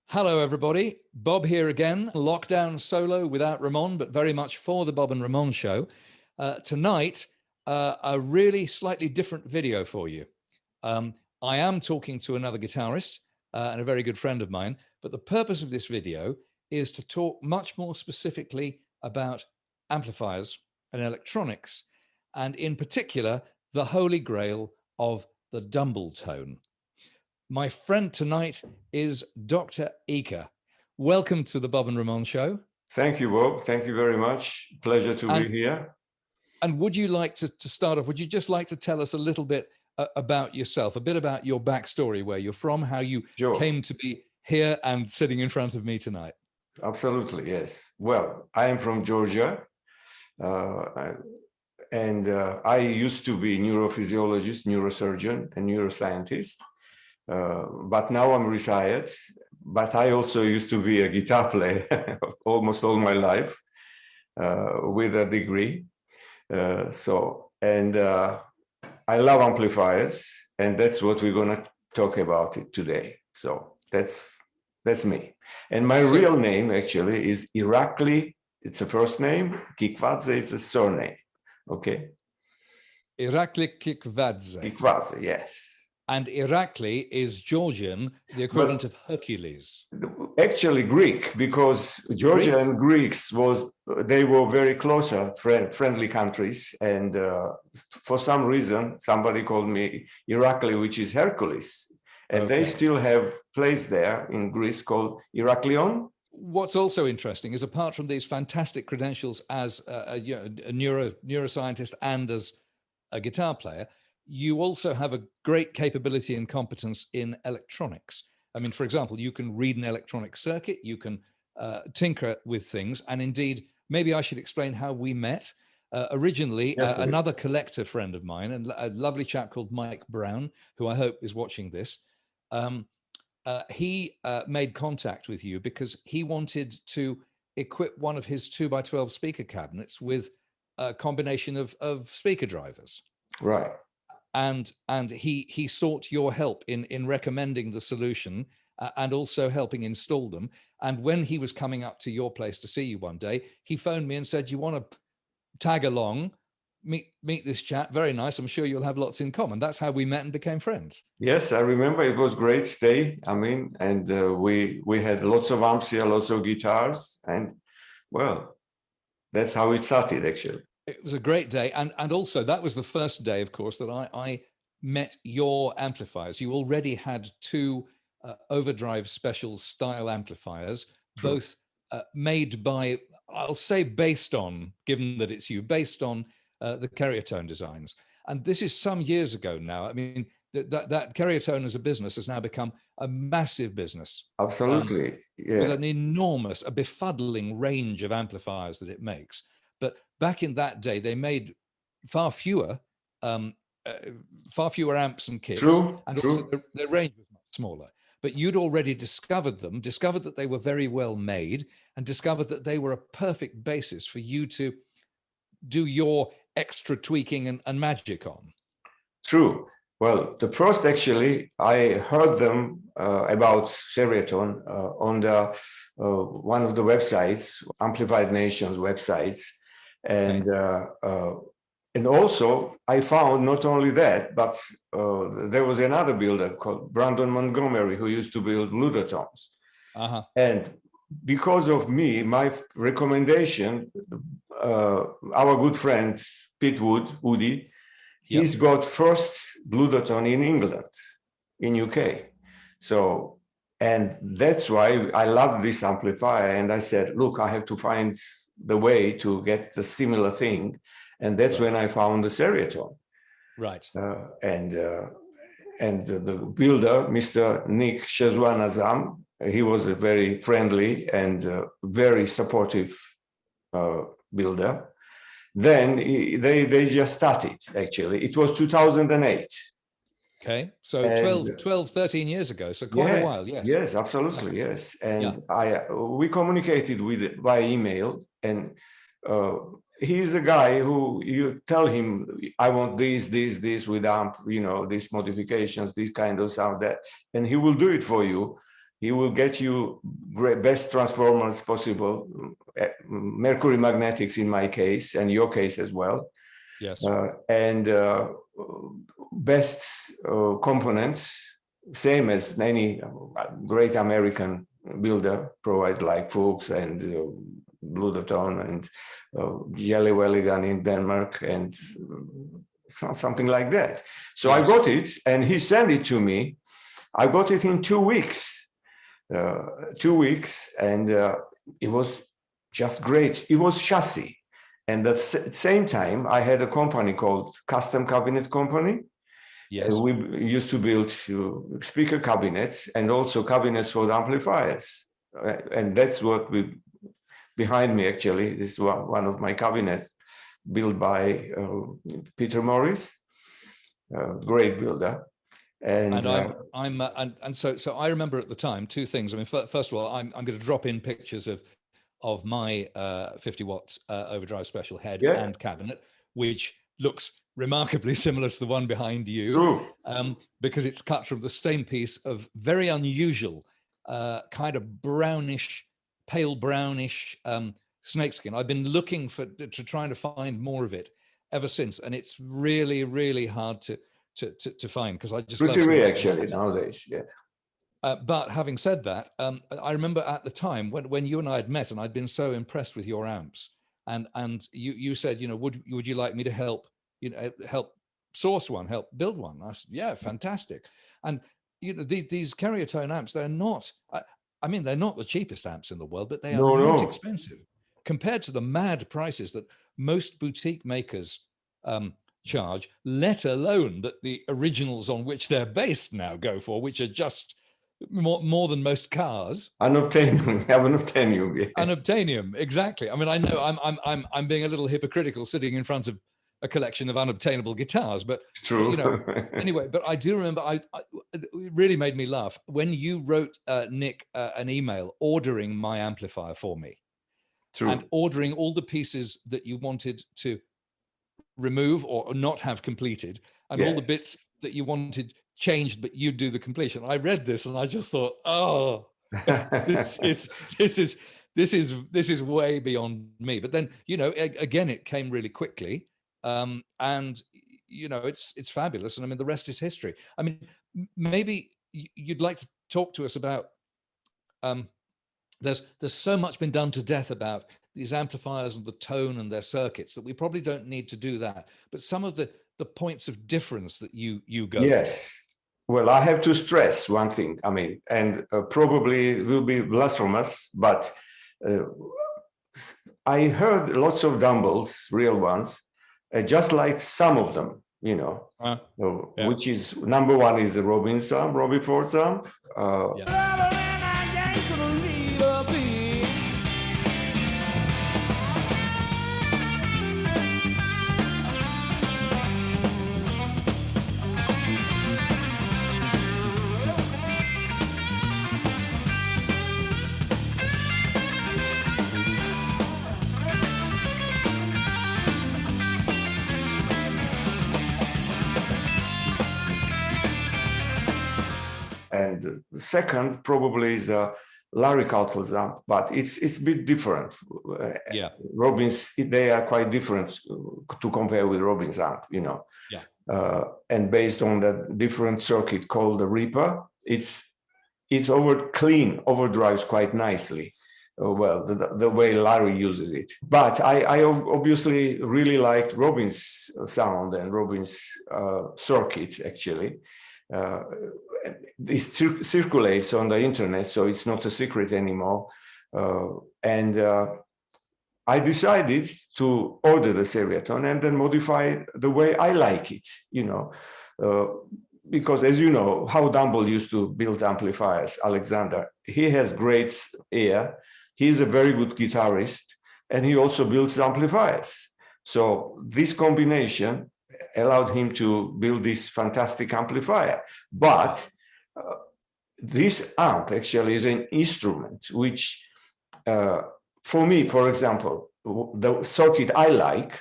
Hello, everybody. Bob here again. Lockdown solo without Ramon, but very much for the Bob and Ramon show. Tonight, a really slightly different video for you. I am talking to another guitarist and a very good friend of mine, but the purpose of this video is to talk much more specifically about amplifiers and electronics, and in particular, the holy grail of the Dumble tone. My friend tonight is Dr. Ika. Welcome to the Bob and Ramon show. Thank you, Bob. Thank you very much. Pleasure to be here. And would you like to start off, would you just like to tell us a little bit about yourself, a bit about your backstory, where you're from, how you came to be here and sitting in front of me tonight? Absolutely, yes. Well, I am from Georgia, and I used to be neurophysiologist, neurosurgeon, and neuroscientist. But now I'm retired, but I also used to be a guitar player almost all my life with a degree. I love amplifiers, and that's what we're going to talk about it today. So that's me. And my real name actually is Irakli. It's a first name. Kikvadze is a surname. Okay. Irakli Kikvadze. Kikvadze, yes. And Irakli is Georgian, the equivalent of Hercules. Actually Greek, because Georgia and Greeks were very closer, friendly countries. And for some reason, somebody called me Irakli, which is Hercules. And they still have place there in Greece called Iraklion. What's also interesting is, apart from these fantastic credentials as a neuroscientist and as a guitar player, you also have a great capability and competence in electronics. I mean, for example, you can read an electronic circuit, you can tinker with things. And indeed, maybe I should explain how we met. Originally, another collector friend of mine, and a lovely chap called Mike Brown, who I hope is watching this, he made contact with you because he wanted to equip one of his 2x12 speaker cabinets with a combination of speaker drivers. Right. And he sought your help in recommending the solution and also helping install them. And when he was coming up to your place to see you one day, he phoned me and said, "You want to tag along, meet this chap? Very nice. I'm sure you'll have lots in common." That's how we met and became friends. Yes, I remember. It was a great day. I mean, and we had lots of amps here, lots of guitars, and well, that's how it started actually. It was a great day. And also that was the first day, of course, that I met your amplifiers. You already had two Overdrive Special style amplifiers, both made by, I'll say based on, given that it's you, based on the Capacitor designs. And this is some years ago now. I mean, that Capacitor as a business has now become a massive business. Absolutely, with an enormous, a befuddling range of amplifiers that it makes. But back in that day, they made far fewer amps and kits, also their range was much smaller. But you'd already discovered them, discovered that they were very well made, and discovered that they were a perfect basis for you to do your extra tweaking and magic on. True. Well, the first actually, I heard them about Seriaton on the one of the websites, Amplified Nations websites. And also I found not only that, but there was another builder called Brandon Montgomery who used to build Ludotons. And because of me, my recommendation, our good friend Pete Woody, he's got first Ludoton in England, in UK. So, and that's why I love this amplifier. And I said, look, I have to find the way to get the similar thing, and that's when I found the Seriaton. Right. And the builder, Mr. Nick Shezwan-Azam, he was a very friendly and very supportive builder. Then they just started. Actually, it was 2008. Okay, so 12, 13 years ago, so quite a while, yes. Yes, absolutely, yes. And we communicated with by email, and he's a guy who you tell him, I want this with amp, these modifications, this kind of sound, that, and he will do it for you. He will get you best transformers possible, mercury magnetics in my case, and your case as well. Yes. And best components, same as any great American builder provide, like Fuchs and Bluderton and Jelle Welligan in Denmark and something like that. So yes. I got it, and he sent it to me. I got it in 2 weeks. 2 weeks, and it was just great. It was chassis. And at the same time, I had a company called Custom Cabinet Company. Yes. We used to build speaker cabinets and also cabinets for the amplifiers. And that's what behind me, actually, this is one of my cabinets built by Peter Morris, great builder. And so I remember at the time 2 things. I mean, first of all, I'm going to drop in pictures of my 50 watts Overdrive Special head and cabinet, which looks remarkably similar to the one behind you. True. Because it's cut from the same piece of very unusual kind of brownish, pale brownish snakeskin. I've been looking to trying to find more of it ever since, and it's really, really hard to find, because I just pretty rare actually nowadays. Yeah. But having said that, I remember at the time when you and I had met, and I'd been so impressed with your amps, and you said, you know, would you like me to help, you know, help source one, help build one? I said, yeah, fantastic. And you know, these carrier tone amps, they're not. I mean, they're not the cheapest amps in the world, but they are not expensive compared to the mad prices that most boutique makers charge, let alone that the originals on which they're based now go for, which are just more than most cars. Unobtainium, unobtainium. Yeah. Unobtainium, exactly. I mean, I know I'm being a little hypocritical sitting in front of a collection of unobtainable guitars, but true. You know, anyway. But I do remember, it really made me laugh when you wrote Nick an email ordering my amplifier for me. True. And ordering all the pieces that you wanted to remove or not have completed, and all the bits that you wanted changed, but you do the completion. I read this and I just thought, oh, this is way beyond me. But then, you know, again, it came really quickly, and you know, it's fabulous. And I mean, the rest is history. I mean, maybe you'd like to talk to us about. There's so much been done to death about these amplifiers and the tone and their circuits that we probably don't need to do that. But some of the points of difference that you go yes. For. Well, I have to stress one thing. I mean, and probably it will be blasphemous, but I heard lots of Dumbles, real ones, just like some of them, you know, which is number one is the Robbins amp, Robbie Ford's amp. And the second probably is Larry Caltle's amp, but it's a bit different. Yeah, Robbins, they are quite different to compare with Robbins amp, you know. Yeah. And based on that different circuit called the Reaper, it's clean, overdrives quite nicely. Well, the way Larry uses it. But I obviously really liked Robbins' sound and Robbins' circuit, actually. This circulates on the internet, so it's not a secret anymore. And I decided to order the Seriaton and then modify the way I like it, you know, because as you know, how Dumble used to build amplifiers, Alexander, he has great ear. He's a very good guitarist, and he also builds amplifiers. So this combination allowed him to build this fantastic amplifier. But this amp actually is an instrument which, for me, for example, the circuit I like,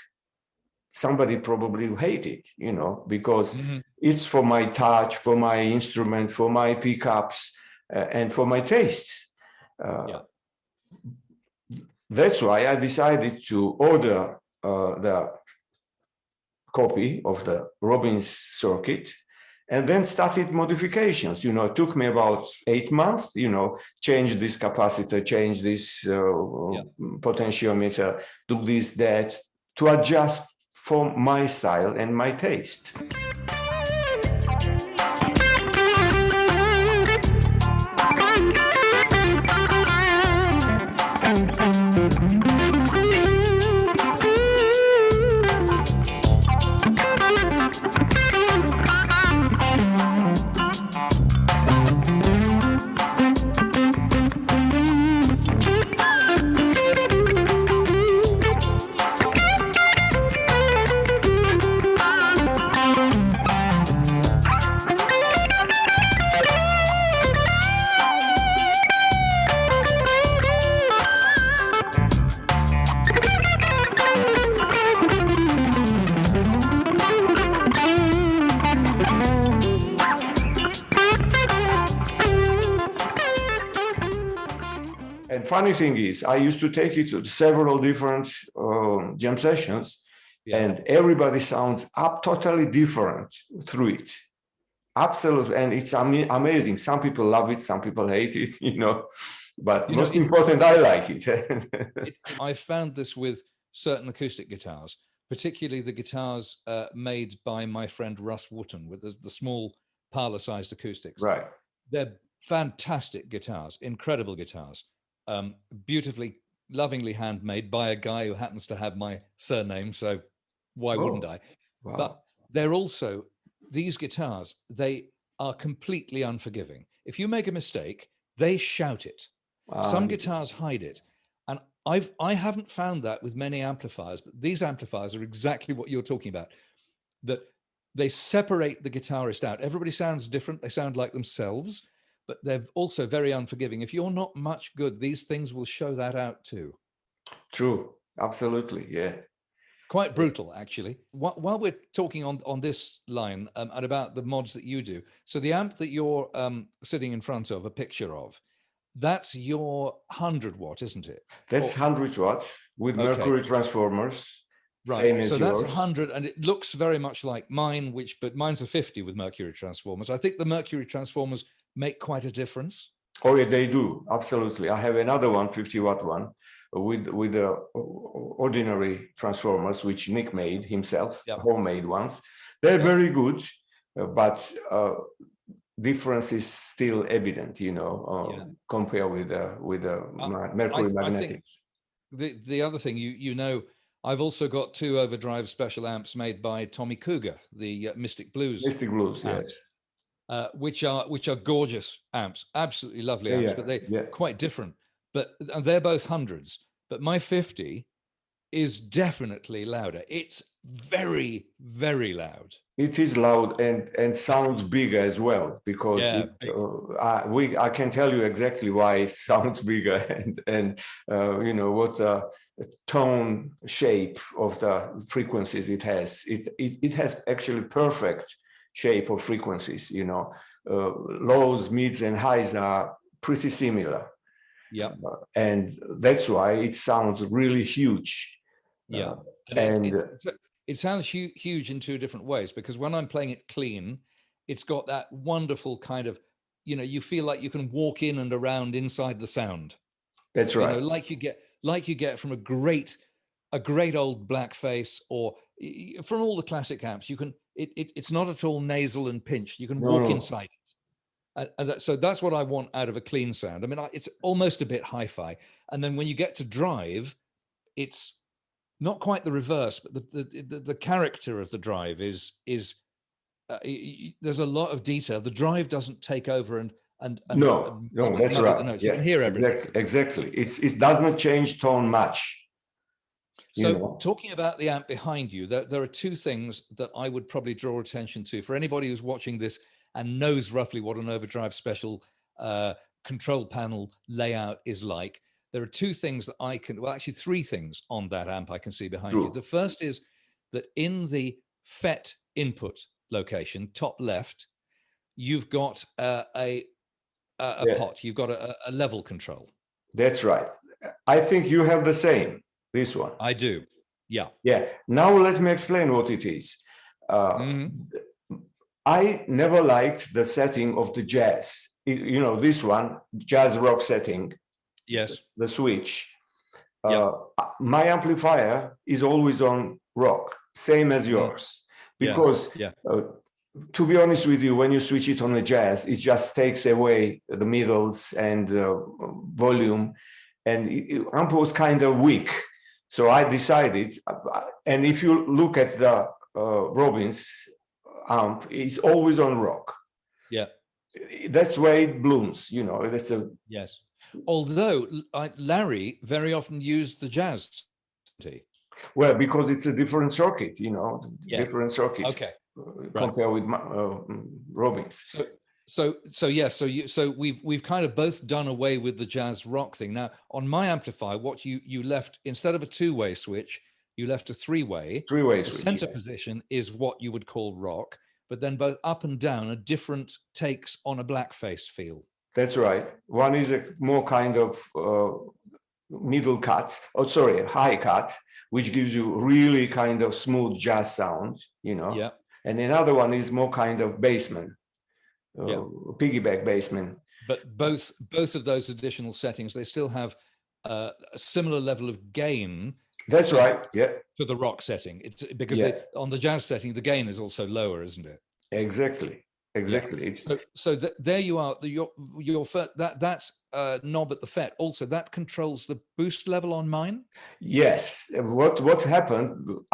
somebody probably will hate it, you know, because it's for my touch, for my instrument, for my pickups. and for my tastes. That's why I decided to order the copy of the Robbins circuit, and then started modifications. You know, it took me about 8 months, you know, change this capacitor, change this potentiometer, do this, that, to adjust for my style and my taste. Funny thing is, I used to take it to several different jam sessions, and everybody sounds totally different through it. Absolutely, and it's amazing. Some people love it, some people hate it, you know. But most important, I like it. I found this with certain acoustic guitars, particularly the guitars made by my friend Russ Wooten with the small parlor-sized acoustics. Right. They're fantastic guitars, incredible guitars. Beautifully, lovingly handmade by a guy who happens to have my surname, so why wouldn't I? Wow. But they're also, these guitars, they are completely unforgiving. If you make a mistake, they shout it. Some guitars hide it. And I haven't found that with many amplifiers, but these amplifiers are exactly what you're talking about, that they separate the guitarist out. Everybody sounds different. They sound like themselves, but they're also very unforgiving. If you're not much good, these things will show that out too. True. Absolutely. Yeah. Quite brutal, actually. While we're talking on this line and about the mods that you do, so the amp that you're sitting in front of, a picture of, that's your 100 watt, isn't it? That's 100 watts with mercury transformers. Right. Same as so that's yours. 100, and it looks very much like mine, but mine's a 50 with mercury transformers. I think the mercury transformers make quite a difference. Oh, yeah, they do. Absolutely. I have another 150-watt one with the ordinary transformers, which Nick made himself, homemade ones. They're very good, but difference is still evident, you know, compared with the mercury magnetics. I think the other thing, you know, I've also got 2 Overdrive Special amps made by Tommy Cougar, the Mystic Blues. Mystic Blues, amps. Yes. Which are gorgeous amps, absolutely lovely amps, but they're quite different. And they're both hundreds. But my 50 is definitely louder. It's very, very loud. It is loud and sounds bigger as well, because I can tell you exactly why it sounds bigger and you know what tone shape of the frequencies it has. It has actually perfect shape of frequencies, you know. Lows, mids, and highs are pretty similar. Yeah. And that's why it sounds really huge. Yeah. It sounds huge in 2 different ways, because when I'm playing it clean, it's got that wonderful kind of, you know, you feel like you can walk in and around inside the sound. That's right. You know, like you get from a great old Blackface, or from all the classic amps. You can it's not at all nasal and pinched. You can walk inside it. So that's what I want out of a clean sound. I mean, it's almost a bit hi-fi. And then when you get to drive, it's not quite the reverse, but the character of the drive is there's a lot of detail. The drive doesn't take over and no, that's right. Yeah, you can hear everything. Exactly. It does not change tone much. So talking about the amp behind you, there are 2 things that I would probably draw attention to for anybody who's watching this and knows roughly what an Overdrive Special control panel layout is like. There are 2 things that actually 3 things on that amp I can see behind you. The first is that in the FET input location, top left, you've got a a pot. You've got a level control. That's right. I think you have the same, this one. I do. Yeah. Yeah. Now let me explain what it is. I never liked the setting of the jazz. You know, this one, jazz rock setting. Yes. The switch. My amplifier is always on rock, same as yours. Because to be honest with you, when you switch it on the jazz, it just takes away the middles and volume, and amp was kind of weak. So I decided, and if you look at the Robbins amp, it's always on rock. Yeah. That's where it blooms, you know, that's a... Yes. Although Larry very often used the jazz. Well, because it's a different circuit, you know, different circuit. Okay. Compared with Robbins. So we've kind of both done away with the jazz rock thing. Now on my amplifier, what you left, instead of a two-way switch, you left a three-way. The switch, center position is what you would call rock, but then both up and down are different takes on a blackface feel. That's right. One is a more kind of middle cut, high cut, which gives you really kind of smooth jazz sound, you know. Yeah. And another one is more kind of basement, piggyback basement. But both of those additional settings, they still have a similar level of gain. That's right. Yeah. To the rock setting, it's because on the jazz setting, the gain is also lower, isn't it? Exactly. Exactly. Yeah. So there you are. Your that knob at the FET also that controls the boost level on mine. Yes. What happened?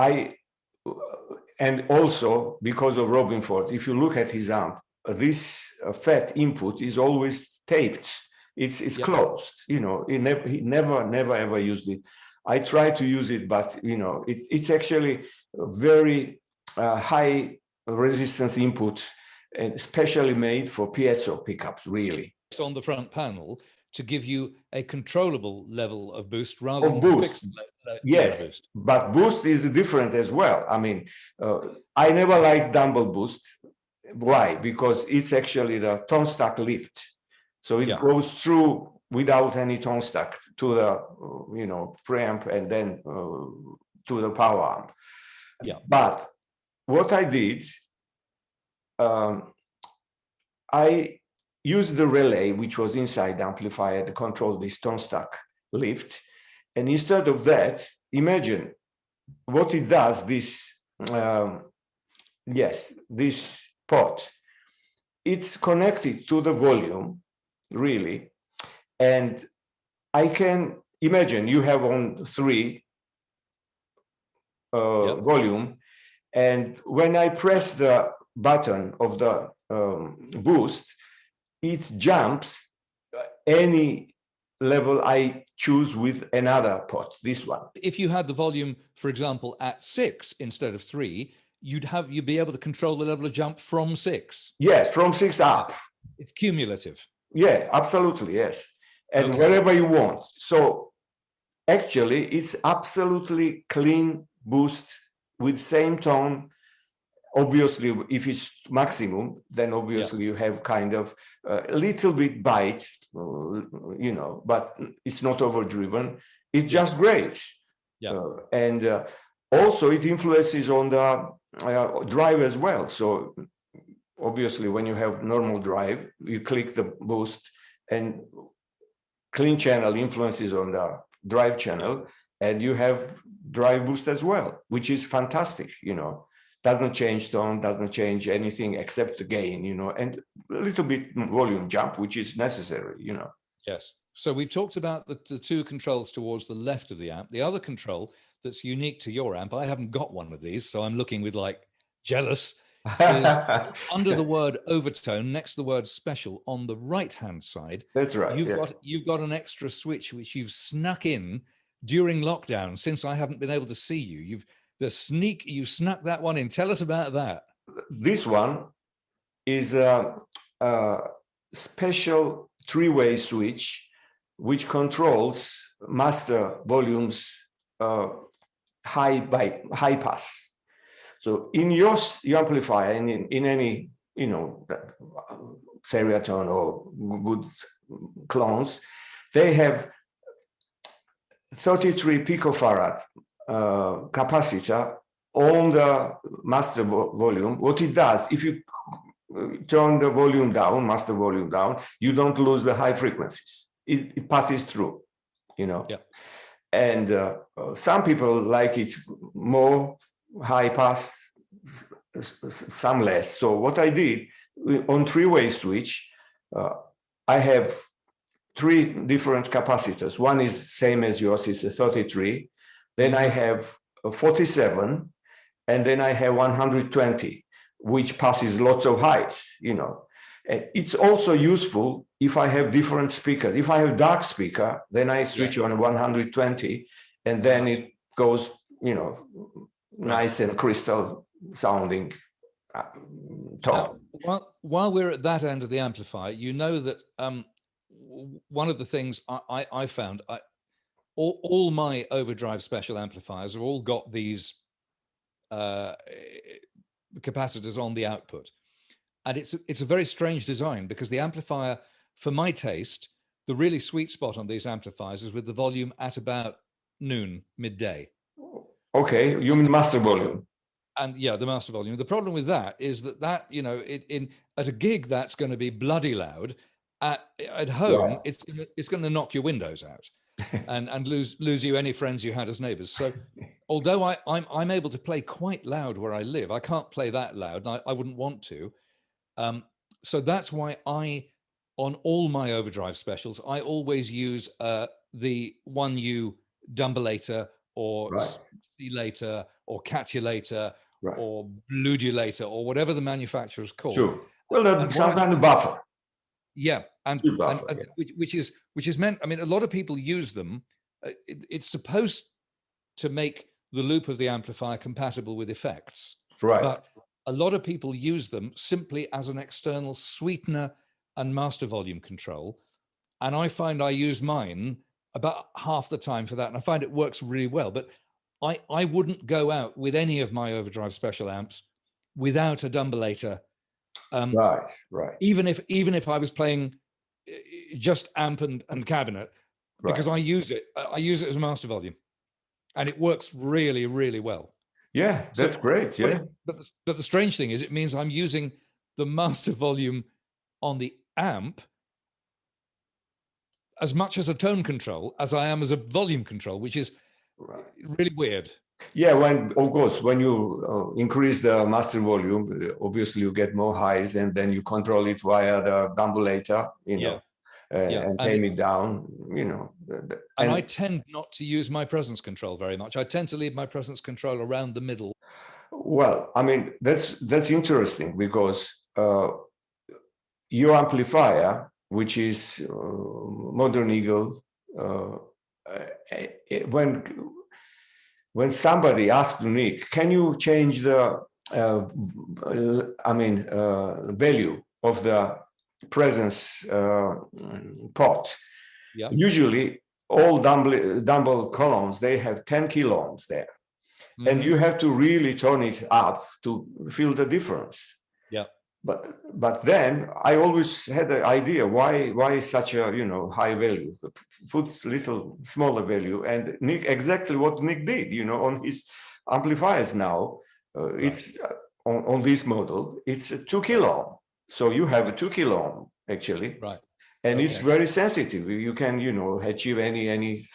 And also because of Robin Ford, if you look at his amp, this FET input is always taped. It's closed. You know, he never ever used it. I try to use it, but you know, it's actually a very high resistance input, and especially made for piezo pickups, really. It's on the front panel to give you a controllable level of boost rather than fixed yes, boost. But boost is different as well. I mean, I never liked Dumble boost. Why? Because it's actually the tone stack lift. So it goes through without any tone stack to the, preamp and then to the power amp. Yeah. But what I did, I used the relay, which was inside the amplifier to control this tone stack lift. And instead of that, imagine what it does, this pot. It's connected to the volume, really. And I can imagine you have on 3 volume. And when I press the button of the boost, it jumps any level I choose with another pot, this one. If you had the volume, for example, at 6 instead of 3, you'd be able to control the level of jump from 6. Yes, from 6 up. It's cumulative. Yeah, absolutely, yes. And wherever you want. So actually, it's absolutely clean boost with same tone. Obviously, if it's maximum, then obviously you have kind of a little bit bite, but it's not overdriven. It's just great. Yeah. And also it influences on the drive as well. So obviously when you have normal drive, you click the boost and clean channel influences on the drive channel, and you have drive boost as well, which is fantastic, Doesn't change tone, doesn't change anything except the gain, and a little bit volume jump, which is necessary, Yes. So we've talked about the 2 controls towards the left of the amp. The other control that's unique to your amp, I haven't got one of these, so I'm looking with jealous, is under the word overtone, next to the word special on the right-hand side. That's right. You've got an extra switch which you've snuck in during lockdown, since I haven't been able to see you. You snuck that one in. Tell us about that. This one is a special 3-way switch which controls master volumes high pass. So in your amplifier, in any Seriaton or good clones, they have 33 picofarad capacitor on the master volume. What it does, if you turn the volume down, master volume down, you don't lose the high frequencies. It passes through, you know. Yeah. And some people like it more high pass, some less. So what I did on three-way switch, I have 3 different capacitors. One is same as yours, it's a 33. Then I have a 47, and then I have 120, which passes lots of heights, you know. And it's also useful if I have different speakers. If I have dark speaker, then I switch on 120, and then it goes, you know, nice and crystal sounding tone. Now, while we're at that end of the amplifier, you know that one of the things I found, all my Overdrive Special amplifiers have all got these capacitors on the output. And it's a very strange design, because the amplifier, for my taste, the really sweet spot on these amplifiers is with the volume at about noon, midday. Okay, you mean master volume? And yeah, the master volume. The problem with that is that you know, at a gig that's going to be bloody loud. At home, it's going to knock your windows out, and lose you any friends you had as neighbors. So, although I'm able to play quite loud where I live, I can't play that loud, and I wouldn't want to. So that's why on all my Overdrive Specials, I always use the 1U Dumbelator or C-lator or Catulator or Bludulator or whatever the manufacturer's called. Sure. Well, that's some kind of buffer. Yeah, which is meant. I mean, a lot of people use them. It's supposed to make the loop of the amplifier compatible with effects. Right. But a lot of people use them simply as an external sweetener and master volume control. And I find I use mine about half the time for that. And I find it works really well. But I wouldn't go out with any of my Overdrive Special amps without a Dumbelator. Right. Even if I was playing just amp and cabinet, because I use it as a master volume, and it works really, really well. Yeah, that's great. Yeah. But the strange thing is, it means I'm using the master volume on the amp as much as a tone control as I am as a volume control, which is really weird. Yeah, when you increase the master volume, obviously you get more highs, and then you control it via the Dumbelator, you know, and tame it down, you know. And I tend not to use my presence control very much. I tend to leave my presence control around the middle. Well, I mean, that's interesting, because your amplifier, which is Modern Eagle, when somebody asked me, can you change the value of the presence pot? Yeah. Usually all Dumble columns, they have 10 kilo ohms there. Mm-hmm. And you have to really turn it up to feel the difference. Yeah. But then I always had the idea, why such a, you know, high value? Put little smaller value. And Nick, exactly what Nick did, you know, on his amplifiers now, it's on this model, it's a 2 kilo ohm. So you have a 2 kilo ohm actually. Right. And it's very sensitive. You can, you know, achieve any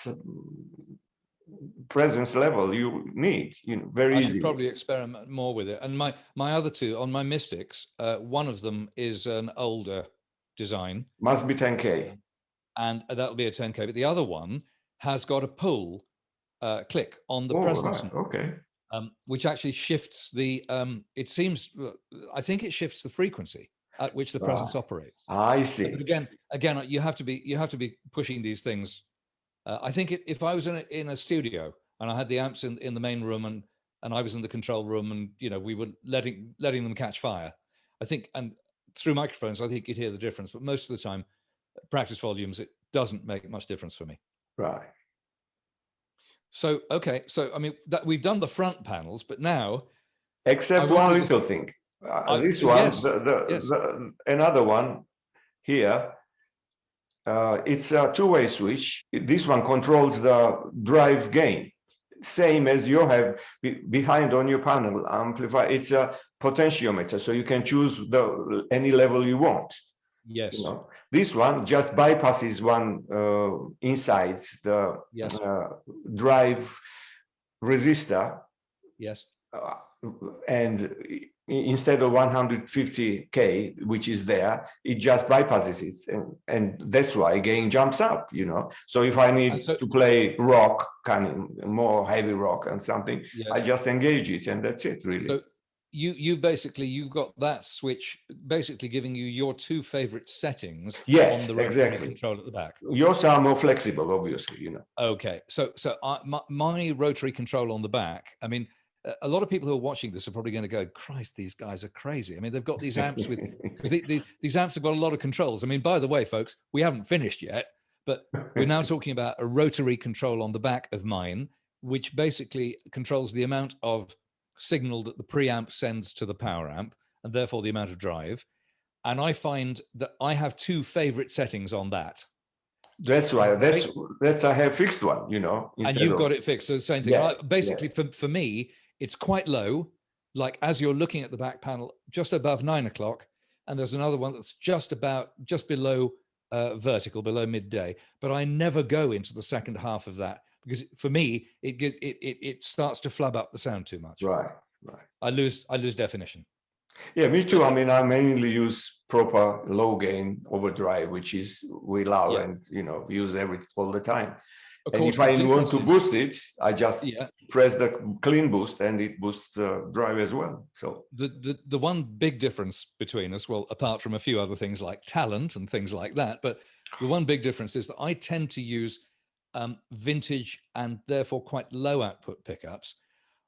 presence level you need, you know, very easily. I should probably experiment more with it. And my other two on my Mystics, one of them is an older design. Must be 10K. And that'll be a 10K. But the other one has got a pull click on the presence. Right. Okay. Which actually shifts the, I think it shifts the frequency at which the presence operates. I see. But again, you have to be pushing these things. I think if I was in a studio and I had the amps in the main room and I was in the control room, and you know, we were letting them catch fire, I think, and through microphones, I think you'd hear the difference. But most of the time, practice volumes, it doesn't make much difference for me. Right. So okay, so I mean that we've done the front panels, but now, except one little thing. This one, yes. another one. here, it's a two-way switch. This one controls the drive gain, same as you have behind on your panel amplifier. It's a potentiometer, so you can choose any level you want. Yes. You know, this one just bypasses one inside the drive resistor. Yes. And instead of 150K, which is there, it just bypasses it. And that's why gain jumps up, you know. So if I need to play rock, kind of more heavy rock and something, I just engage it, and that's it, really. So you've got that switch basically giving you your two favorite settings on the rotary control at the back. Yours are more flexible, obviously, you know. Okay, so my rotary control on the back, I mean, a lot of people who are watching this are probably going to go, Christ, these guys are crazy. I mean, they've got these amps with, because these amps have got a lot of controls. I mean, by the way, folks, we haven't finished yet, but we're now talking about a rotary control on the back of mine, which basically controls the amount of signal that the preamp sends to the power amp, and therefore the amount of drive. And I find that I have two favorite settings on that. That's right. That's I have fixed one, you know. And you've got it fixed. So the same thing. Basically, for me, it's quite low, like as you're looking at the back panel, just above 9 o'clock. And there's another one that's just below vertical, below midday. But I never go into the second half of that, because for me, it starts to flub up the sound too much. Right. I lose definition. Yeah, me too. I mean, I mainly use proper low gain overdrive, which is we love and, you know, use all the time. And if I want to boost it, I just press the clean boost, and it boosts the drive as well. So the one big difference between us, well, apart from a few other things like talent and things like that, but the one big difference is that I tend to use vintage and therefore quite low output pickups,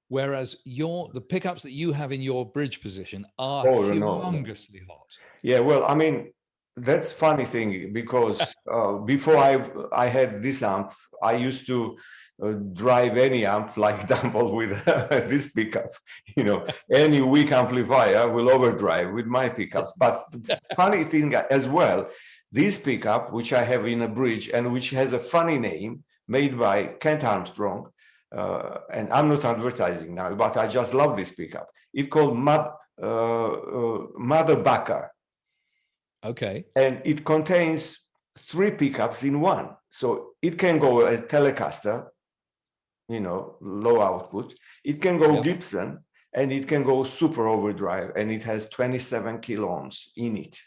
whereas the pickups that you have in your bridge position are humongously hot. Yeah, well, I mean, that's funny thing, because before I had this amp, I used to drive any amp like Dumble with this pickup. You know, any weak amplifier will overdrive with my pickups. But the funny thing as well, this pickup, which I have in a bridge and which has a funny name made by Kent Armstrong, and I'm not advertising now, but I just love this pickup. It's called Mother Bucker. Okay. And it contains 3 pickups in one. So it can go as Telecaster, you know, low output. It can go Gibson, and it can go super overdrive, and it has 27 kilo ohms in it,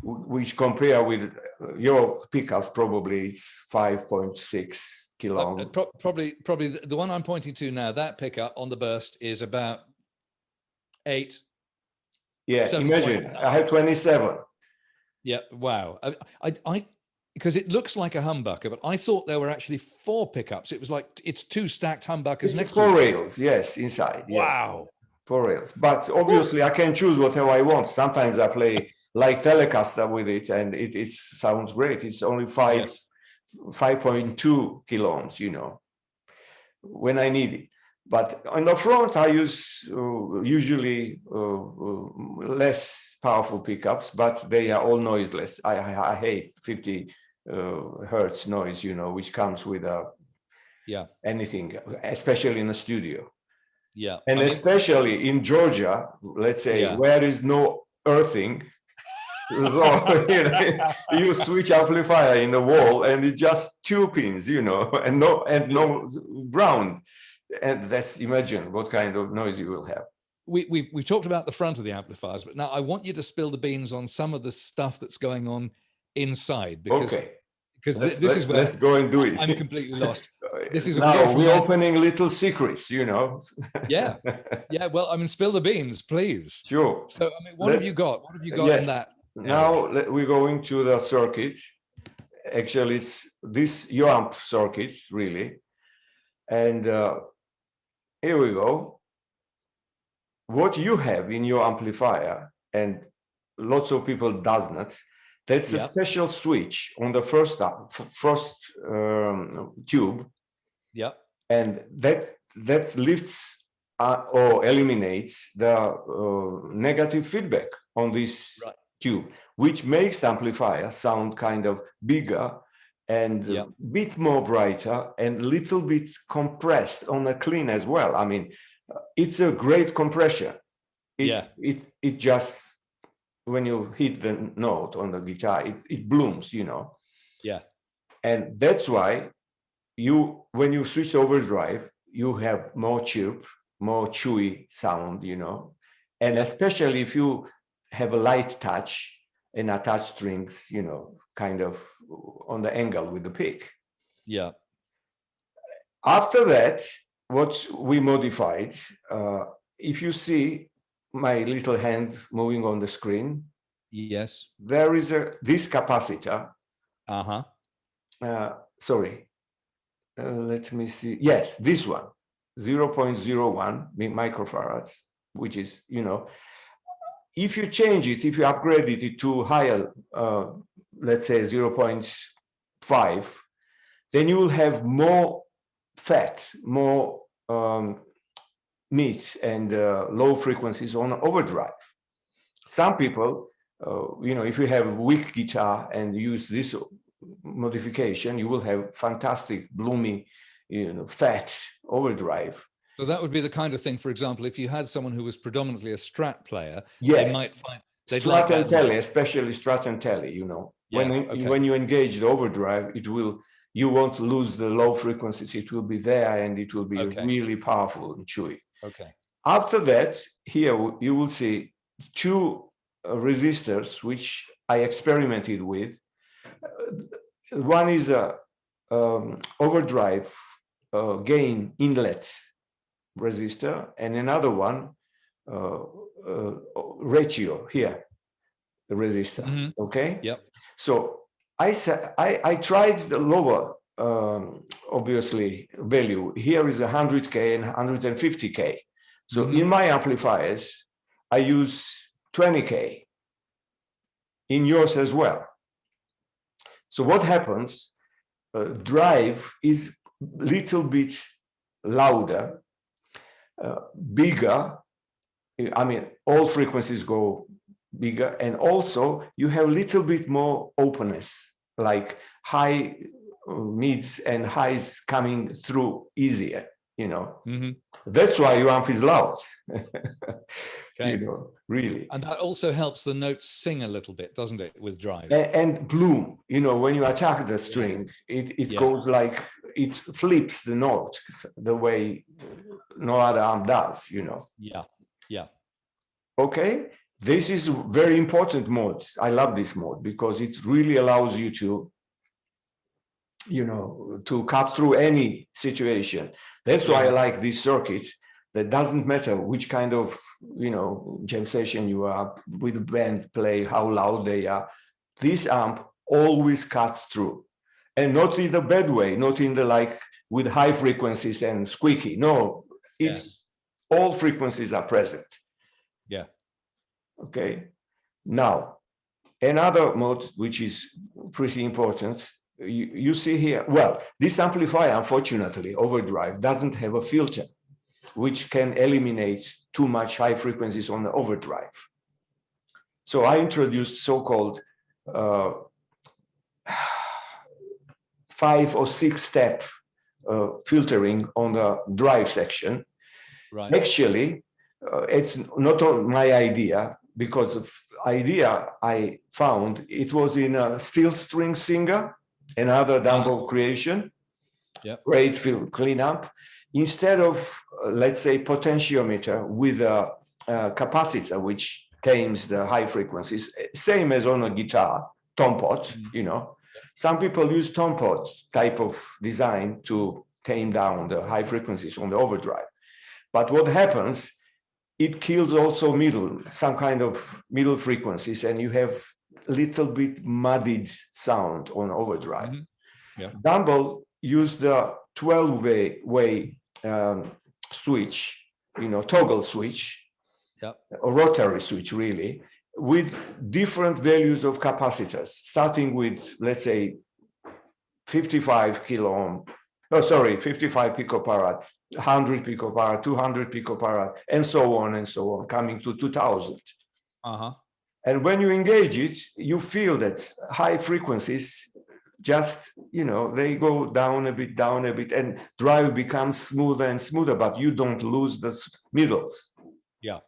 which compare with your pickups, probably it's 5.6 kilo ohm. Probably the one I'm pointing to now, that pickup on the burst is about 8. Yeah, imagine, I have 27. Yeah, wow. I because it looks like a humbucker, but I thought there were actually 4 pickups. It was like it's 2 stacked humbuckers next to 4 rails, yes, inside. Wow. Yes. 4 rails. But obviously I can choose whatever I want. Sometimes I play like Telecaster with it, and it sounds great. It's only 5.2 kilo ohms, you know, when I need it. But on the front, I use usually less powerful pickups, but they are all noiseless. I hate 50 hertz noise, you know, which comes with anything, especially in a studio. Yeah. And especially in Georgia, let's say, where is no earthing. So, you know, you switch amplifier in the wall, and it's just 2 pins, you know, and no ground. And imagine what kind of noise you will have. We've talked about the front of the amplifiers, but now I want you to spill the beans on some of the stuff that's going on inside, because this is where let's go and do it. I'm completely lost. This is we're opening little secrets, you know. Yeah. Well, I mean, spill the beans, please. Sure. So, I mean, what have you got? What have you got in that? Now we're going to the circuit. Actually, it's your amp circuit, really. And here we go. What you have in your amplifier, and lots of people does not, that's a special switch on the first tube. Yeah. And that lifts or eliminates the negative feedback on this tube, which makes the amplifier sound kind of bigger and a bit more brighter and a little bit compressed on the clean as well. I mean, it's a great compression. It just, when you hit the note on the guitar, it blooms, you know. Yeah. And that's why when you switch overdrive, you have more chirp, more chewy sound, you know. And especially if you have a light touch and attach strings, you know, kind of on the angle with the pick. Yeah. After that, what we modified, if you see my little hand moving on the screen, yes, there is this capacitor. Sorry, let me see. Yes, this one, 0.01 microfarads, which is, you know, if you change it, if you upgrade it to higher, let's say 0.5, then you will have more fat, more meat and low frequencies on overdrive. Some people, you know, if you have a weak guitar and use this modification, you will have fantastic, bloomy, you know, fat overdrive. So that would be the kind of thing, for example, if you had someone who was predominantly a Strat player, yes, they might find they'd Strat like that and Telly, especially Strat and Telly, you know. When you engage the overdrive, you won't lose the low frequencies. It will be there and it will be really powerful and chewy. Okay. After that, here you will see two resistors which I experimented with. One is a overdrive gain inlet resistor, and another one ratio here, the resistor. Okay. Yep. So I tried the lower obviously value. Here is 100K and 150K. So in my amplifiers, I use 20K. In yours as well. So what happens? Drive is little bit louder, bigger. I mean, all frequencies go bigger, and also you have a little bit more openness, like high mids and highs coming through easier, you know. That's why your amp is loud. You know, really. And that also helps the notes sing a little bit, doesn't it, with drive? And bloom, you know, when you attack the string, it goes like, it flips the note the way no other amp does, you know. Yeah, yeah. Okay, this is a very important mode. I love this mode because it really allows you to, you know, to cut through any situation. That's why I like this circuit. That doesn't matter which kind of, you know, jam session you are with the band play, how loud they are. This amp always cuts through, and not in the bad way, not in the like with high frequencies and squeaky. No, all frequencies are present. Yeah. Okay. Now, another mode which is pretty important. You see here. Well, this amplifier, unfortunately, overdrive doesn't have a filter, which can eliminate too much high frequencies on the overdrive. So I introduced so-called 5 or 6 step filtering on the drive section. Right. Actually, it's not my idea, because the idea I found, it was in a Steel String Singer, another Dumble creation, great cleanup. Instead of, let's say, potentiometer with a capacitor, which tames the high frequencies, same as on a guitar, tom pot, you know. Some people use tom pot type of design to tame down the high frequencies on the overdrive. But what happens, it kills also some kind of middle frequencies, and you have a little bit muddied sound on overdrive. Dumble used the 12-way switch, you know, toggle switch, a rotary switch really, with different values of capacitors, starting with, let's say, 55 kilo ohm, 55 picofarad, 100 picofarad, 200 picofarad, and so on, coming to 2000. And when you engage it, you feel that high frequencies just, they go down a bit, and drive becomes smoother and smoother, but you don't lose the middles. Yeah.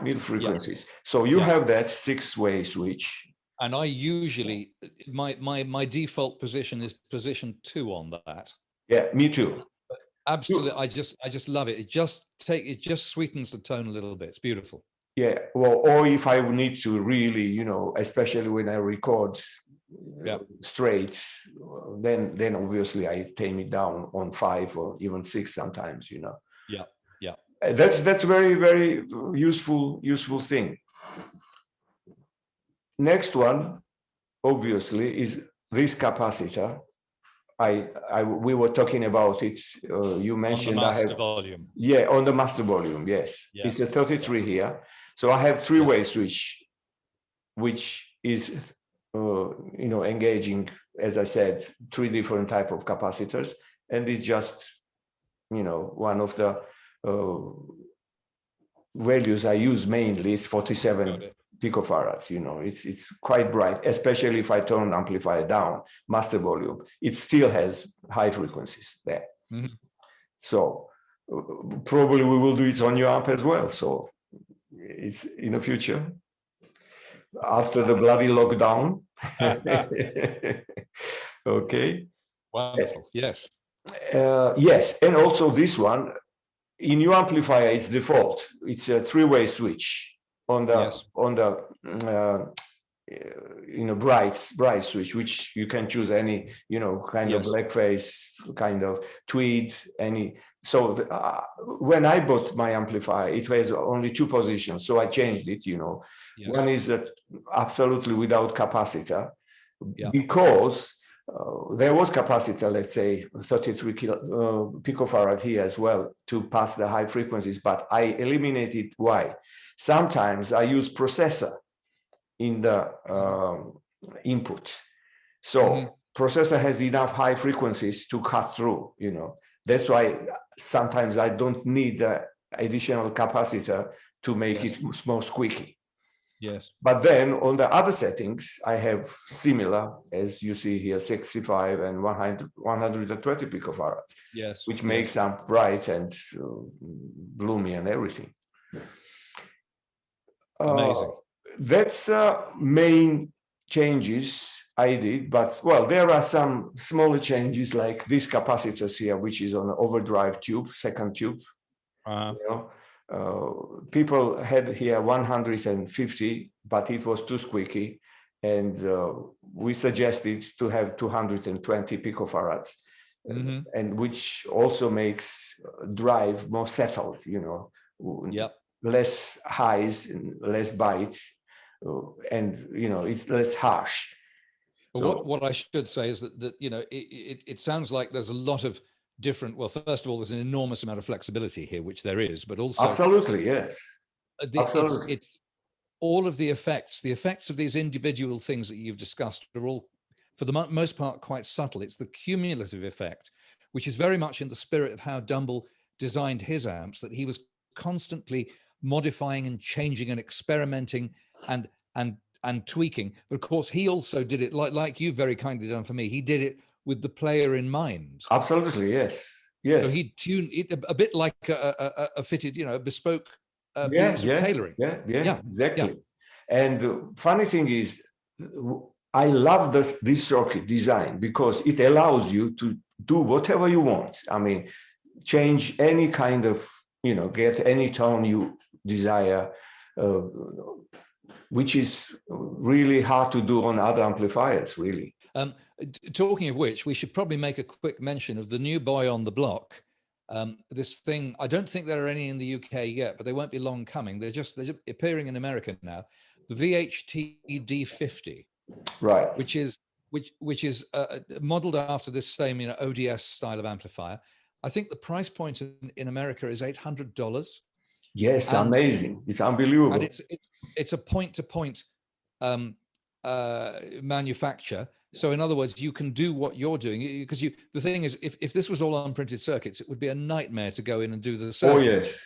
Middle frequencies. Yeah. So you have that 6-way switch. And I usually, my default position is position 2 on that. Yeah, me too. Absolutely. I just love it. It just sweetens the tone a little bit. It's beautiful. Yeah. Well, or if I need to really, especially when I record straight, then obviously I tame it down on 5 or even 6 sometimes, Yeah. Yeah. That's very, very useful thing. Next one, obviously, is this capacitor. We were talking about it. You mentioned on the master volume. Yeah, on the master volume. Yes, it's a 33 here. So I have 3-way switch, which is engaging, as I said, 3 different type of capacitors, and it's just one of the values I use mainly is 47 picofarads. It's quite bright, especially if I turn amplifier down, master volume. It still has high frequencies there. Mm-hmm. So probably we will do it on your amp as well. So it's in the future after the bloody lockdown. Okay. Wonderful. Yes. Yes, and also this one in your amplifier, it's default. It's a 3-way switch on the bright switch, which you can choose any kind of blackface, kind of tweed, any. So when I bought my amplifier, it has only 2 positions, so I changed it. One is absolutely without capacitor, because there was capacitor, let's say 33 picofarad here as well to pass the high frequencies, but I eliminated. Why? Sometimes I use processor in the input. So processor has enough high frequencies to cut through, That's why sometimes I don't need the additional capacitor to make it more squeaky. Yes. But then on the other settings, I have similar, as you see here, 65 and 120 picofarads. Yes. Which makes them bright and gloomy and everything. Amazing. That's main changes I did, but there are some smaller changes like these capacitors here, which is on the overdrive tube, second tube. People had here 150, but it was too squeaky, and we suggested to have 220 picofarads, and which also makes drive more settled, less highs and less bites, and it's less harsh. So, what I should say is that it sounds like there's a lot of different. Well, first of all, there's an enormous amount of flexibility here, which there is, but also absolutely, yes, absolutely. It's all of the effects of these individual things that you've discussed are all, for the most part, quite subtle. It's the cumulative effect, which is very much in the spirit of how Dumble designed his amps, that he was constantly modifying and changing and experimenting and tweaking. But of course, he also did it like you've very kindly done for me. He did it with the player in mind. Absolutely, yes. So he tuned it a bit like a fitted, bespoke piece of tailoring. Yeah, exactly. Yeah. And the funny thing is, I love this circuit design because it allows you to do whatever you want. I mean, change any kind of, get any tone you desire, which is really hard to do on other amplifiers, really. Talking of which, we should probably make a quick mention of the new boy on the block. This thing, I don't think there are any in the UK yet, but they won't be long coming. They're just appearing in America now. The VHT D50, right? Which is modeled after this same ODS style of amplifier. I think the price point in America is $800. Yes, amazing! It's unbelievable, and it's a point-to-point manufacture. So in other words, you can do what you're doing, because the thing is, if this was all unprinted circuits, it would be a nightmare to go in and do the circuit. Oh yes.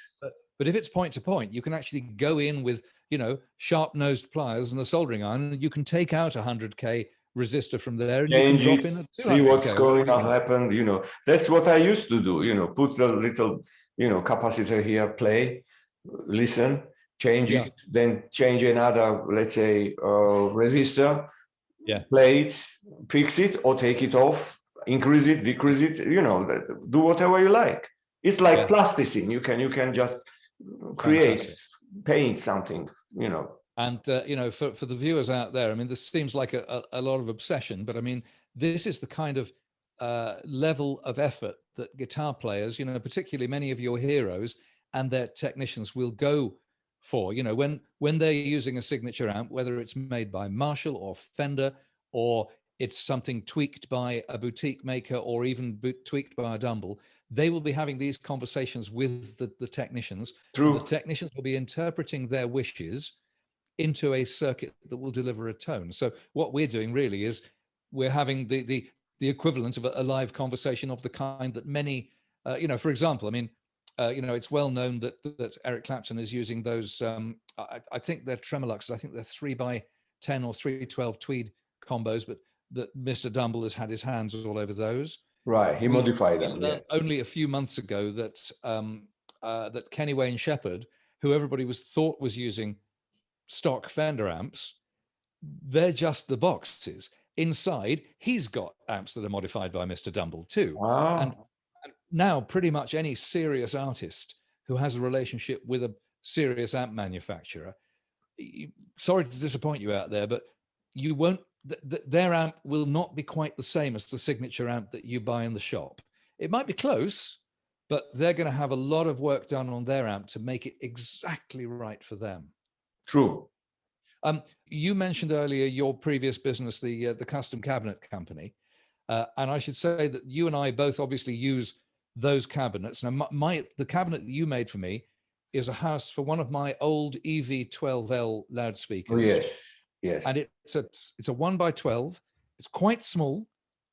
But if it's point to point, you can actually go in with you know, sharp-nosed pliers and a soldering iron, and you can take out a 100K resistor from there, and Change you can drop it, in a 200K. see what's going to happen. You know, that's what I used to do. You know, put the little, you know, capacitor here, play, listen, change it, then change another, let's say, resistor, play it, fix it, or take it off, increase it, decrease it. You know, do whatever you like. It's like plasticine. You can just create, paint something. You know. And, you know, for the viewers out there, I mean, this seems like a lot of obsession, but I mean, this is the kind of level of effort that guitar players, you know, particularly many of your heroes and their technicians will go for, you know, when they're using a signature amp, whether it's made by Marshall or Fender, or it's something tweaked by a boutique maker or even tweaked by a Dumble, they will be having these conversations with the technicians. True. The technicians will be interpreting their wishes into a circuit that will deliver a tone. So what we're doing really is we're having the equivalent of a live conversation of the kind that many, you know, for example, I mean, you know, it's well known that Eric Clapton is using those, I think they're Tremoluxes, I think they're 3x10 or 312 tweed combos, but that Mr. Dumble has had his hands all over those. Right, he modified them. Yeah. Only a few months ago that that Kenny Wayne Shepherd, who everybody thought was using stock Fender amps, they're just the boxes. Inside, he's got amps that are modified by Mr. Dumble too. Wow. And now pretty much any serious artist who has a relationship with a serious amp manufacturer, sorry to disappoint you out there, but you won't, their amp will not be quite the same as the signature amp that you buy in the shop. It might be close, but they're going to have a lot of work done on their amp to make it exactly right for them. True. You mentioned earlier your previous business, the Custom Cabinet Company, and I should say that you and I both obviously use those cabinets. Now, the cabinet that you made for me is a house for one of my old EV12L loudspeakers. Oh, yes, yes. And it's a 1x12. It's quite small.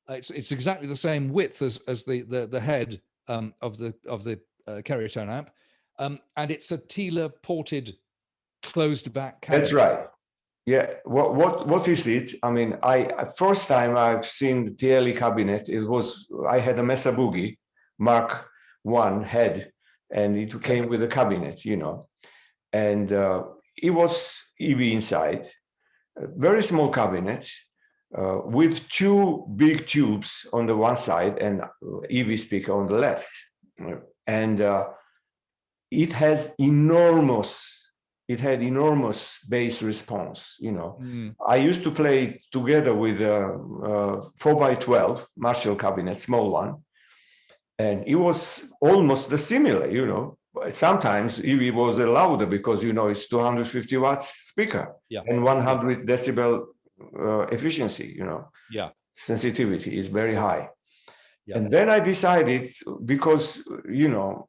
It's exactly the same width as the head of the carrier tone amp, and it's a Tela ported closed back cabinet. That's right. Yeah. What is it? I mean, first time I've seen the TLE cabinet, I had a Mesa Boogie Mark I head, and it came with a cabinet, you know, and it was EV inside, a very small cabinet with two big tubes on the one side and EV speaker on the left, and it had enormous bass response, you know. I used to play together with a 4x12 Marshall cabinet, small one, and it was almost the similar, you know. Sometimes EV was louder because, you know, it's 250 watts speaker and 100 decibel efficiency, you know. Yeah. Sensitivity is very high. Yeah. And then I decided, because, you know,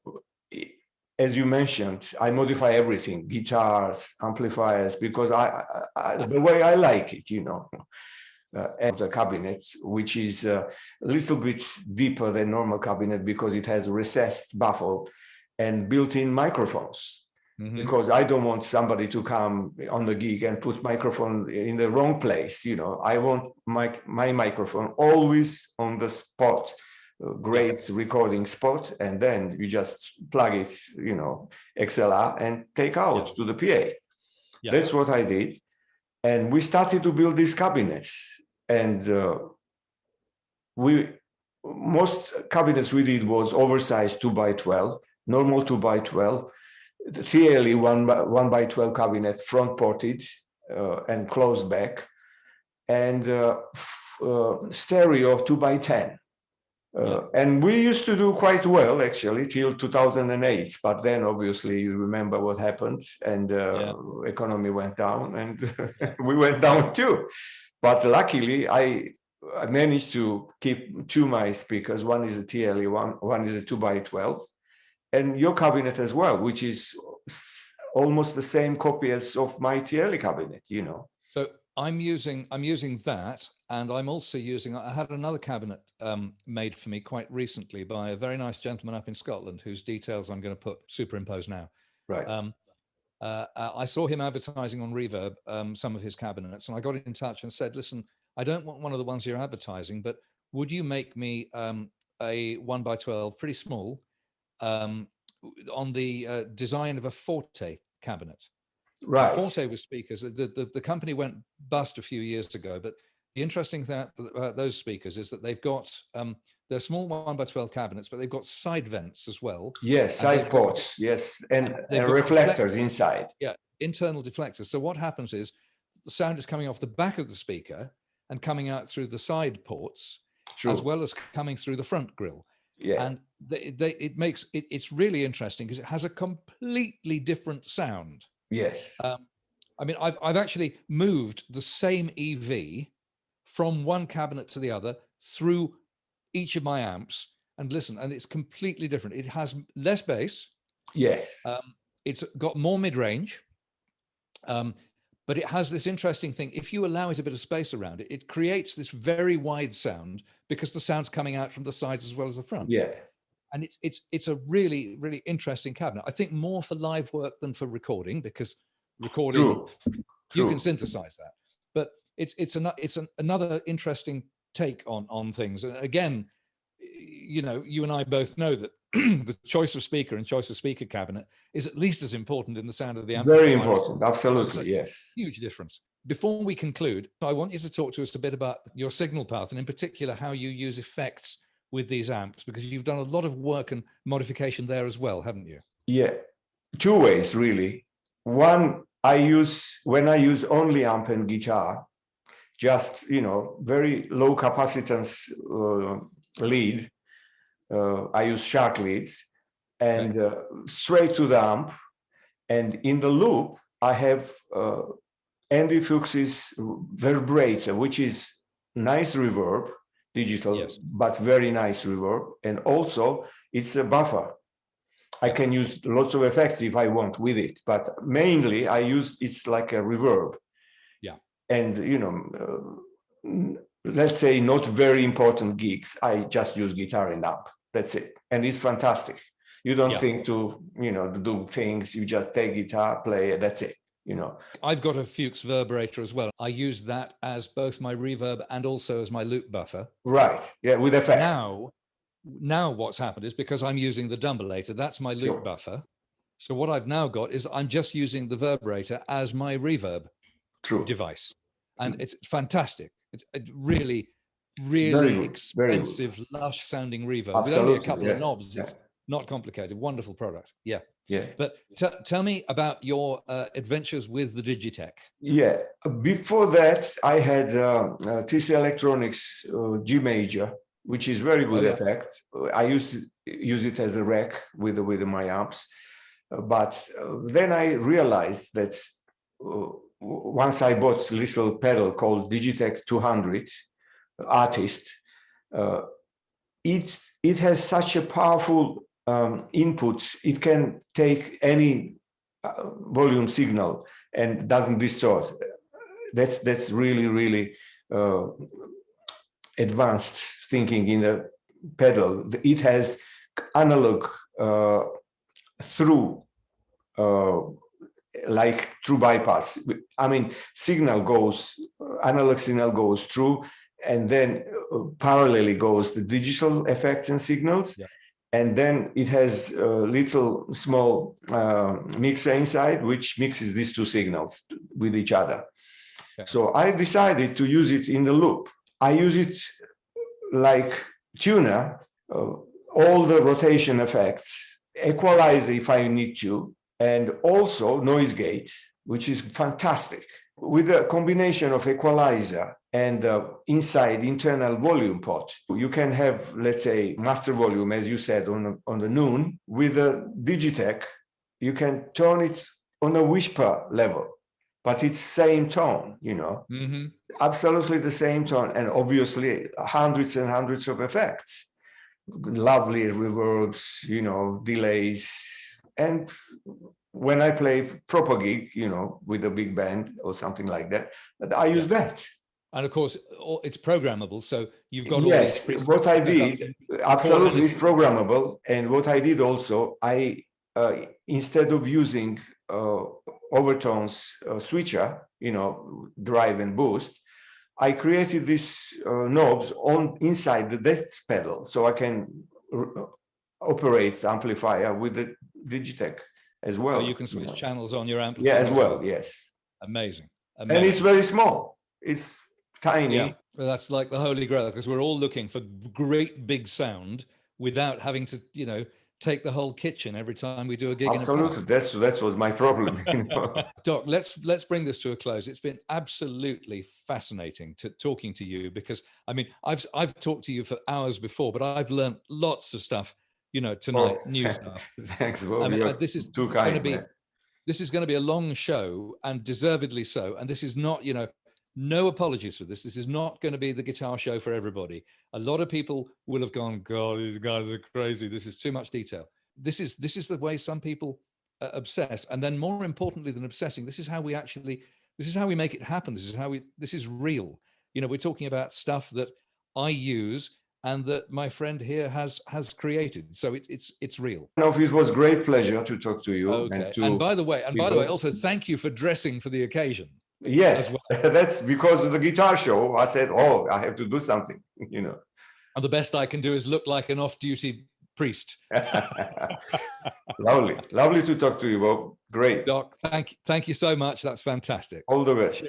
as you mentioned, I modify everything, guitars, amplifiers, because the way I like it, you know, and the cabinet, which is a little bit deeper than normal cabinet because it has recessed baffle and built-in microphones. Because I don't want somebody to come on the gig and put microphone in the wrong place, you know. I want my microphone always on the spot. Great recording spot, and then you just plug it, you know, XLR and take out to the PA. That's what I did, and we started to build these cabinets. And most cabinets we did was oversized 2x12, normal 2x12, the TLE 1x12 cabinet, front ported and closed back, and stereo 2x10. And we used to do quite well, actually, till 2008. But then, obviously, you remember what happened, and economy went down, and we went down too. But luckily, I managed to keep two my speakers. One is a TLE, one is a 2x12, and your cabinet as well, which is almost the same copy as of my TLE cabinet, you know. So I'm using that, and I'm also using, I had another cabinet made for me quite recently by a very nice gentleman up in Scotland, whose details I'm going to superimpose now. Right. I saw him advertising on Reverb some of his cabinets, and I got in touch and said, listen, I don't want one of the ones you're advertising, but would you make me a 1x12, pretty small, on the design of a Forte cabinet? Right. And Forte with speakers. The company went bust a few years ago, but the interesting thing about those speakers is that they've got they're small 1x12 cabinets, but they've got side vents as well. Yes, side ports. Yes, and reflectors inside. Yeah, internal deflectors. So what happens is the sound is coming off the back of the speaker and coming out through the side ports, as well as coming through the front grille. Yeah, and it makes it's really interesting because it has a completely different sound. Yes. I mean, I've actually moved the same EV from one cabinet to the other through each of my amps, and listen, and it's completely different. It has less bass. Yes. It's got more mid-range, but it has this interesting thing. If you allow it a bit of space around it, it creates this very wide sound because the sound's coming out from the sides as well as the front. Yeah. And it's a really, really interesting cabinet. I think more for live work than for recording, because recording, you can synthesize that. But it's another interesting take on things. And again, you know, you and I both know that the choice of speaker and choice of speaker cabinet is at least as important in the sound of the amplifier. Very important, absolutely, yes. Huge difference. Before we conclude, I want you to talk to us a bit about your signal path, and in particular how you use effects with these amps, because you've done a lot of work and modification there as well, haven't you? Yeah, two ways really. One, when I use only amp and guitar, just, you know, very low capacitance lead. I use shark leads, and straight to the amp. And in the loop, I have Andy Fuchs's Vibrator, which is nice reverb, digital, but very nice reverb. And also it's a buffer. I can use lots of effects if I want with it, but mainly it's like a reverb. Yeah. And, you know, let's say not very important gigs, I just use guitar and amp. That's it. And it's fantastic. You don't think to, you know, do things, you just take guitar, play it, that's it. You know, I've got a Fuchs Vibrator as well. I use that as both my reverb and also as my loop buffer. Right. Yeah, with effect. Now what's happened is, because I'm using the Dumbleator, that's my loop buffer. So what I've now got is I'm just using the Vibrator as my reverb device. And it's fantastic. It's a really, really expensive, lush sounding reverb. Absolutely. With only a couple of knobs, it's not complicated. Wonderful product. Yeah. Yeah. But tell me about your adventures with the Digitech. Yeah. Before that, I had TC Electronics G Major, which is very good effect. I used to use it as a rack with my amps. But then I realized that once I bought a little pedal called Digitech 200 Artist, it has such a powerful input. It can take any volume signal and doesn't distort. That's really, really advanced thinking in the pedal. It has analog through like through bypass. I mean, analog signal goes through, and then parallelly goes the digital effects and signals. Yeah. And then it has a little small mixer inside, which mixes these two signals with each other. Yeah. So I decided to use it in the loop. I use it like tuner, all the rotation effects, equalizer if I need to, and also noise gate, which is fantastic. With a combination of equalizer and inside internal volume pot, you can have, let's say, master volume, as you said, on the noon. With a Digitech, you can turn it on a whisper level, but it's same tone, you know, absolutely the same tone, and obviously hundreds and hundreds of effects, lovely reverbs, you know, delays. And when I play proper gig, you know, with a big band or something like that, I use that. And of course, it's programmable. So you've got all these. What I did, absolutely, it's programmable. And what I did also, I instead of using overtones switcher, you know, drive and boost, I created these knobs on inside the desk pedal, so I can operate the amplifier with the Digitech as well. So you can switch channels on your amplifier. Yeah, as well. Yes. Amazing. And it's very small. It's tiny. Yeah, well, that's like the holy grail, because we're all looking for great big sound without having to, you know, take the whole kitchen every time we do a gig. Absolutely. That was my problem. You know? Doc, let's bring this to a close. It's been absolutely fascinating talking to you, because I mean, I've talked to you for hours before, but I've learned lots of stuff, you know, tonight. New stuff. Thanks, Bob. I mean, this is going to be a long show, and deservedly so. And this is not, you know, no apologies for this. This is not going to be the guitar show for everybody. A lot of people will have gone, God, these guys are crazy. This is too much detail. This is the way some people obsess. And then, more importantly than obsessing, this is how we make it happen. This is real. You know, we're talking about stuff that I use and that my friend here has created. So it's real. No, it was great pleasure to talk to you. Okay. And by the way, also thank you for dressing for the occasion. Yes, well. That's because of the guitar show. I said, oh, I have to do something, you know. And the best I can do is look like an off-duty priest. Lovely to talk to you, Bob. Great. Doc, thank you so much. That's fantastic. All the best.